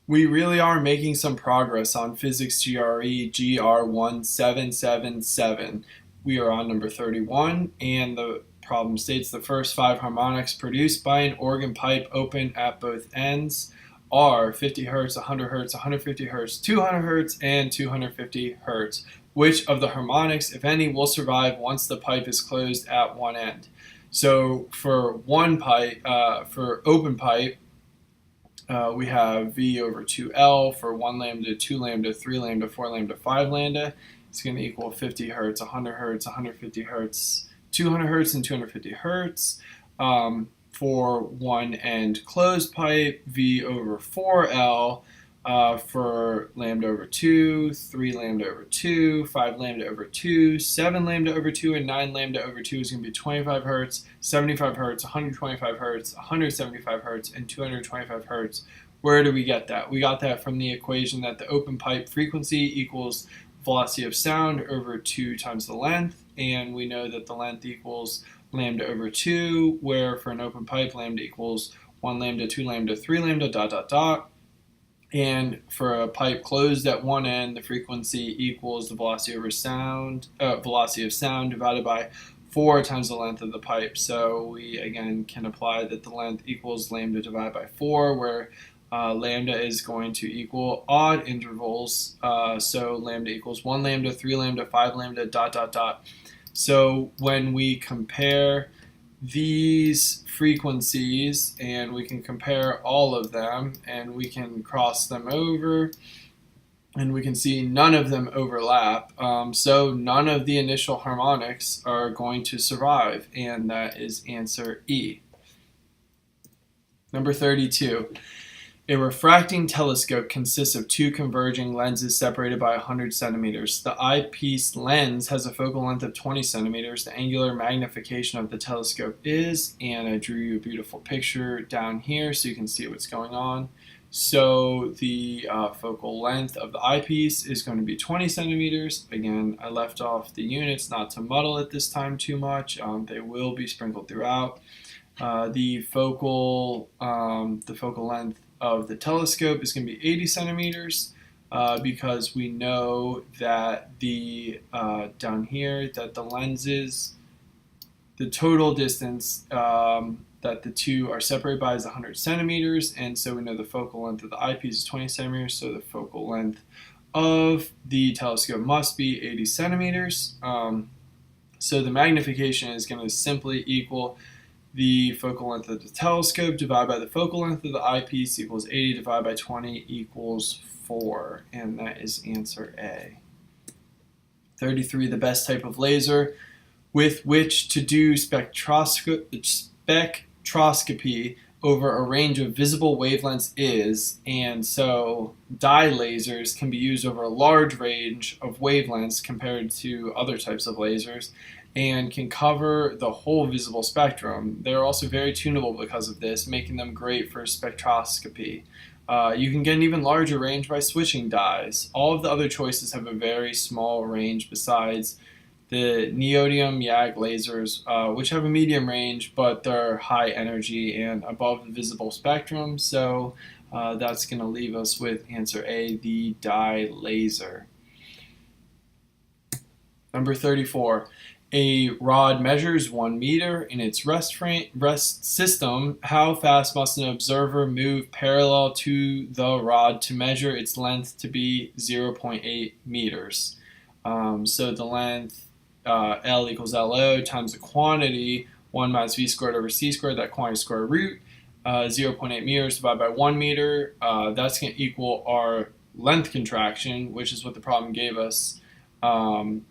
We really are making some progress on Physics GRE GR1777. We are on number 31, and the problem states the first five harmonics produced by an organ pipe open at both ends are 50 hertz, 100 hertz, 150 hertz, 200 hertz, and 250 hertz. Which of the harmonics, if any, will survive once the pipe is closed at one end? So for one pipe, for open pipe, we have V over 2L for 1 lambda, 2 lambda, 3 lambda, 4 lambda, 5 lambda. It's going to equal 50 hertz, 100 hertz, 150 hertz, 200 hertz, and 250 hertz. For one end closed pipe, V over 4L for lambda over 2, 3 lambda over 2, 5 lambda over 2, 7 lambda over 2, and 9 lambda over 2 is going to be 25 hertz, 75 hertz, 125 hertz, 175 hertz, and 225 hertz. Where do we get that? We got that from the equation that the open pipe frequency equals velocity of sound over 2 times the length, and we know that the length equals lambda over 2, where for an open pipe, lambda equals 1 lambda, 2 lambda, 3 lambda, dot, dot, dot. And for a pipe closed at one end, the frequency equals the velocity over sound, velocity of sound divided by 4 times the length of the pipe. So we again can apply that the length equals lambda divided by 4, where lambda is going to equal odd intervals. So lambda equals 1 lambda, 3 lambda, 5 lambda, dot, dot, dot. So when we compare these frequencies, and we can compare all of them, and we can cross them over, and we can see none of them overlap. So none of the initial harmonics are going to survive, and that is answer E. Number 32. A refracting telescope consists of two converging lenses separated by 100 centimeters. The eyepiece lens has a focal length of 20 centimeters. The angular magnification of the telescope is, and I drew you a beautiful picture down here so you can see what's going on. So the focal length of the eyepiece is going to be 20 centimeters. Again, I left off the units not to muddle it this time too much. They will be sprinkled throughout. The focal length of the telescope is going to be 80 centimeters because we know that the down here that the lenses, the total distance that the two are separated by is 100 centimeters, and so we know the focal length of the eyepiece is 20 centimeters, so the focal length of the telescope must be 80 centimeters. So the magnification is going to simply equal the focal length of the telescope divided by the focal length of the eyepiece equals 80 divided by 20 equals 4, and that is answer A. 33. The best type of laser with which to do spectroscopy over a range of visible wavelengths is, and so dye lasers can be used over a large range of wavelengths compared to other types of lasers, and can cover the whole visible spectrum. They're also very tunable because of this, making them great for spectroscopy. You can get an even larger range by switching dyes. All of the other choices have a very small range besides the neodymium YAG lasers, which have a medium range, but they're high energy and above the visible spectrum, so that's going to leave us with answer A, the dye laser. Number 34. A rod measures 1 meter in its rest system. How fast must an observer move parallel to the rod to measure its length to be 0.8 meters? So the length, L equals LO times the quantity, 1 minus V squared over C squared, that quantity square root, 0.8 meters divided by 1 meter. That's going to equal our length contraction, which is what the problem gave us.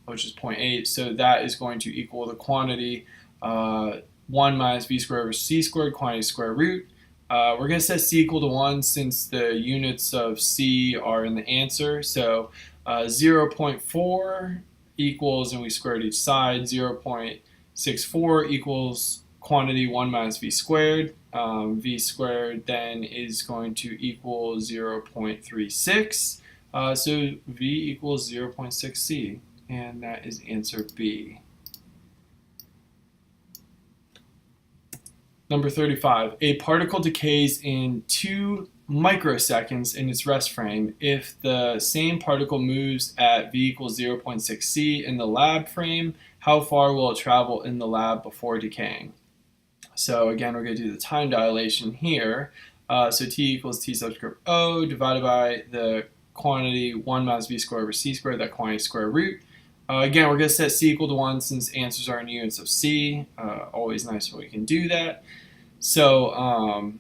Which is 0.8, so that is going to equal the quantity 1 minus V squared over C squared, quantity square root. We're going to set C equal to 1 since the units of C are in the answer, so 0.4 equals, and we squared each side, 0.64 equals quantity 1 minus V squared. V squared then is going to equal 0.36. So V equals 0.6C, and that is answer B. Number 35. A particle decays in 2 microseconds in its rest frame. If the same particle moves at v equals 0.6 c in the lab frame, how far will it travel in the lab before decaying? So again, we're going to do the time dilation here. So t equals t subscript o divided by the quantity 1 minus v squared over c squared, that quantity square root. Again, we're going to set c equal to 1 since answers are in units of c. Always nice when we can do that. So,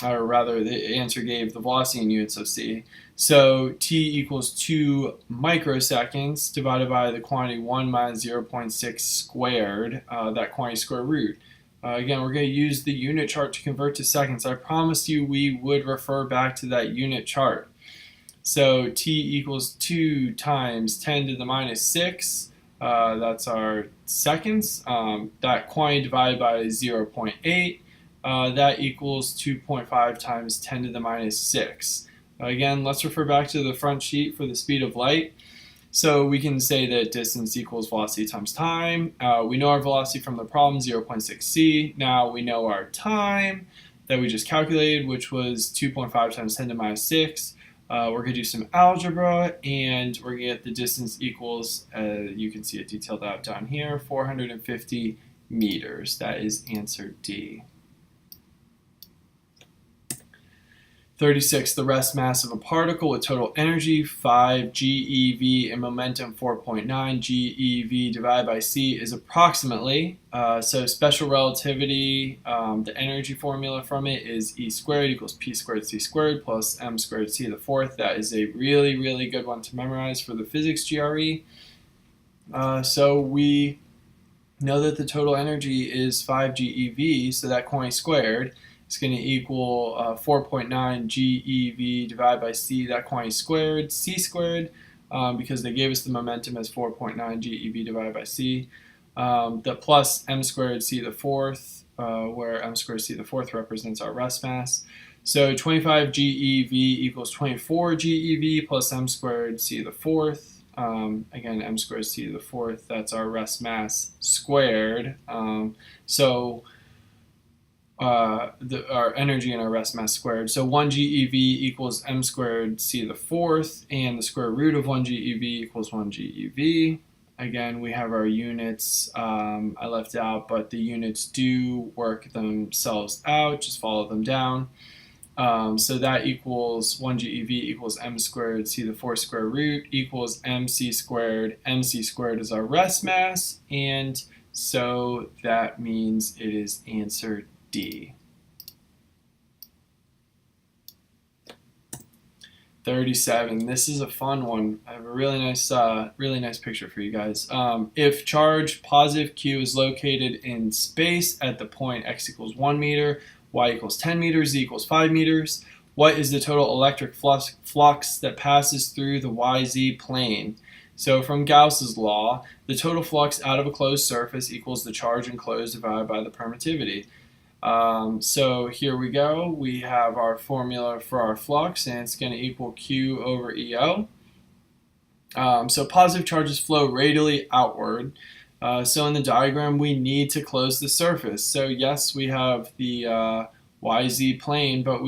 or rather, the answer gave the velocity in units of c. So t equals 2 microseconds divided by the quantity 1 minus 0.6 squared, that quantity square root. Again, we're going to use the unit chart to convert to seconds. I promised you we would refer back to that unit chart. So t equals 2 times 10 to the minus 6. That's our seconds. That quantity divided by 0.8. That equals 2.5 times 10 to the minus 6. Again, let's refer back to the front sheet for the speed of light. So we can say that distance equals velocity times time. We know our velocity from the problem, 0.6 c. Now we know our time that we just calculated, which was 2.5 times 10 to the minus 6. We're going to do some algebra, and we're going to get the distance equals, you can see it detailed out down here, 450 meters. That is answer D. 36, the rest mass of a particle with total energy 5 GeV and momentum 4.9 GeV divided by c is approximately, so special relativity, the energy formula from it is E squared equals P squared C squared plus M squared C to the fourth. That is a really, really good one to memorize for the physics GRE. So we know that the total energy is 5 GeV, so that quantity squared is going to equal 4.9 GeV divided by c, that quantity squared, c squared, because they gave us the momentum as 4.9 GeV divided by c. The plus m squared c to the fourth, where m squared c to the fourth represents our rest mass. So 25 GeV equals 24 GeV plus m squared c to the fourth. Again, m squared c to the fourth, that's our rest mass squared. Our energy and our rest mass squared. So 1 GeV equals m squared c to the fourth, and the square root of 1 GeV equals 1 GeV. Again, we have our units. I left out, but the units do work themselves out. Just follow them down. So that equals 1 GeV equals m squared c to the fourth square root equals mc squared. Mc squared is our rest mass, and so that means it is answer D. 37. This is a fun one. I have a really nice picture for you guys. If charge positive Q is located in space at the point x equals 1 meter, y equals 10 meters, z equals 5 meters, what is the total electric flux that passes through the yz plane? So from Gauss's law, the total flux out of a closed surface equals the charge enclosed divided by the permittivity. So here we go. We have our formula for our flux, and it's going to equal Q over EO. So positive charges flow radially outward. So in the diagram, we need to close the surface. So yes, we have the YZ plane, but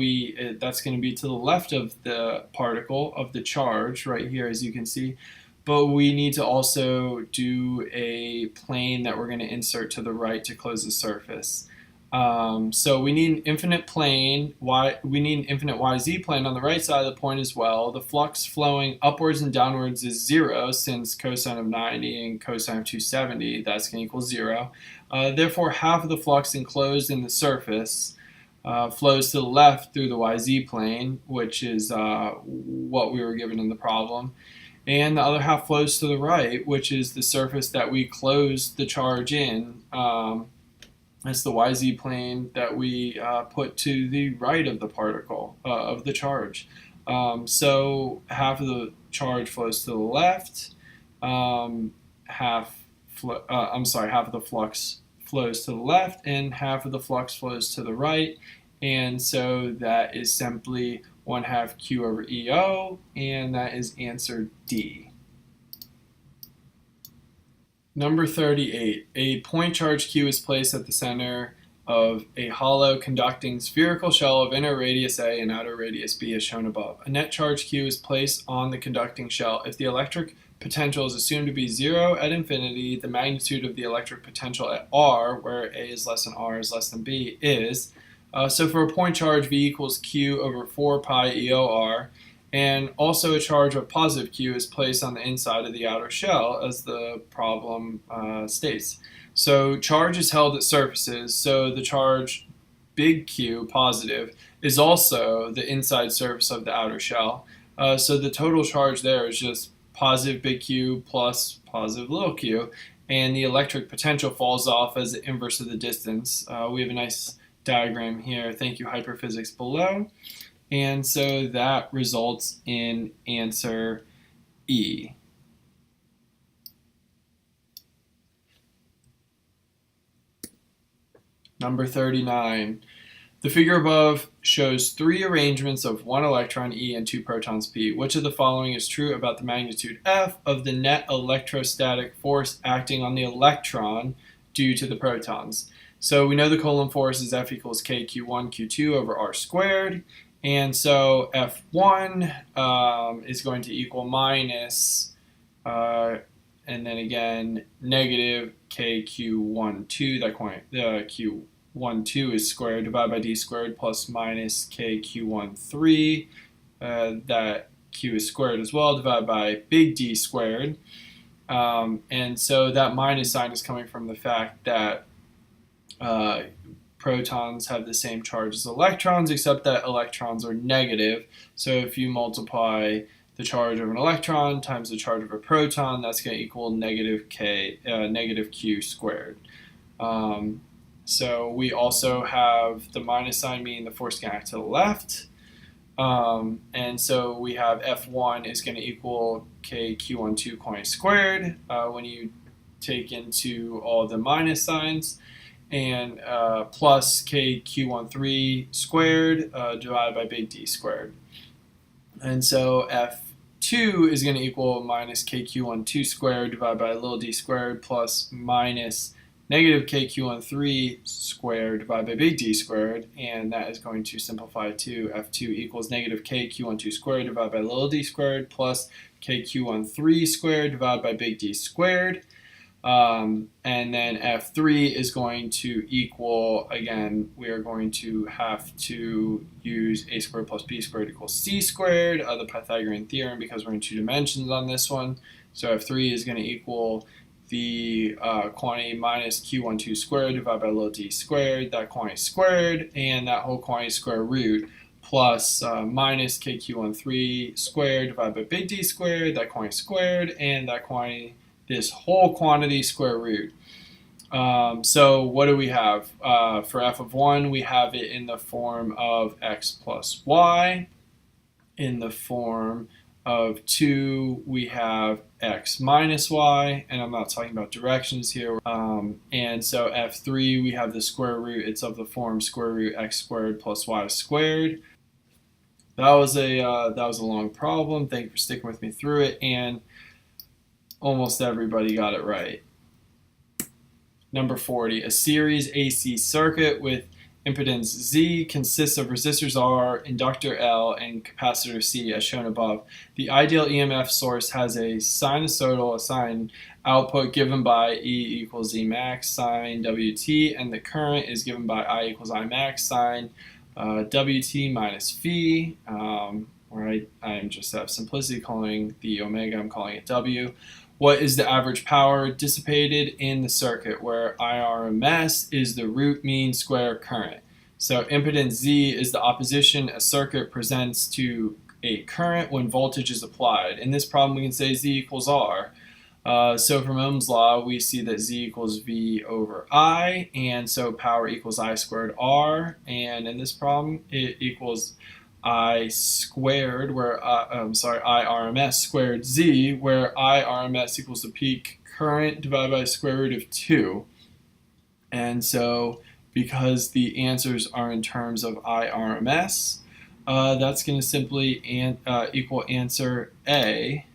that's going to be to the left of the particle, of the charge, right here, as you can see. But we need to also do a plane that we're going to insert to the right to close the surface. So we need an infinite plane, we need an infinite YZ plane on the right side of the point as well. The flux flowing upwards and downwards is 0, since cosine of 90 and cosine of 270, that's going to equal 0. Therefore, half of the flux enclosed in the surface flows to the left through the YZ plane, which is what we were given in the problem. And the other half flows to the right, which is the surface that we closed the charge in. That's the YZ plane that we put to the right of the particle, of the charge. So half of the charge flows to the left, half of the flux flows to the left, and half of the flux flows to the right. And so that is simply 1/2 Q over EO, and that is answer D. Number 38, a point charge Q is placed at the center of a hollow conducting spherical shell of inner radius A and outer radius B as shown above. A net charge Q is placed on the conducting shell. If the electric potential is assumed to be 0 at infinity, the magnitude of the electric potential at R, where A is less than R is less than B, is, so for a point charge, V equals Q over 4 pi EOR, and also a charge of positive Q is placed on the inside of the outer shell, as the problem states. So charge is held at surfaces, so the charge big Q, positive, is also the inside surface of the outer shell. So the total charge there is just positive big Q plus positive little q, and the electric potential falls off as the inverse of the distance. We have a nice diagram here. Thank you, hyperphysics below. And so that results in answer E. Number 39. The figure above shows 3 arrangements of 1 electron E and 2 protons P. Which of the following is true about the magnitude F of the net electrostatic force acting on the electron due to the protons? So we know the Coulomb force is F equals KQ1 Q2 over R squared. And so F1 is going to equal minus, and then again, negative KQ12, that Q12 is squared, divided by D squared, plus minus KQ13, that Q is squared as well, divided by big D squared. And so that minus sign is coming from the fact that protons have the same charge as electrons, except that electrons are negative. So if you multiply the charge of an electron times the charge of a proton, that's going to equal negative Q squared. So we also have the minus sign, meaning the force can act to the left. And so we have F1 is going to equal KQ12 quantity squared when you take into all the minus signs, and plus KQ13 squared divided by big D squared. And so F2 is going to equal minus KQ12 squared divided by little d squared plus minus negative KQ13 squared divided by big D squared, and that is going to simplify to F2 equals negative KQ12 squared divided by little d squared plus KQ13 squared divided by big D squared. And then F3 is going to equal, again, we are going to have to use a squared plus b squared equals c squared, the Pythagorean theorem, because we're in 2 dimensions on this one. So F3 is going to equal the quantity minus Q12 squared divided by little d squared, that quantity squared, and that whole quantity square root, plus minus KQ13 squared divided by big D squared, that quantity squared, and that quantity, this whole quantity square root. So what do we have? For f of 1, we have it in the form of x plus y. In the form of 2, we have x minus y, and I'm not talking about directions here. And so f3, we have the square root. It's of the form square root x squared plus y squared. That was a long problem. Thank you for sticking with me through it, and almost everybody got it right. Number 40, a series AC circuit with impedance Z consists of resistors R, inductor L, and capacitor C as shown above. The ideal EMF source has a sinusoidal sine output given by E equals Z max sine WT, and the current is given by I equals I max sine WT minus phi, where I am just out of simplicity calling the omega, I'm calling it W. What is the average power dissipated in the circuit, where IRMS is the root mean square current? So impedance Z is the opposition a circuit presents to a current when voltage is applied. In this problem, we can say Z equals R. So from Ohm's law, we see that Z equals V over I, and so power equals I squared R. And in this problem, it equals I squared, where IRMS squared Z, where IRMS equals the peak current divided by the square root of 2. And so because the answers are in terms of IRMS, that's going to simply equal answer A.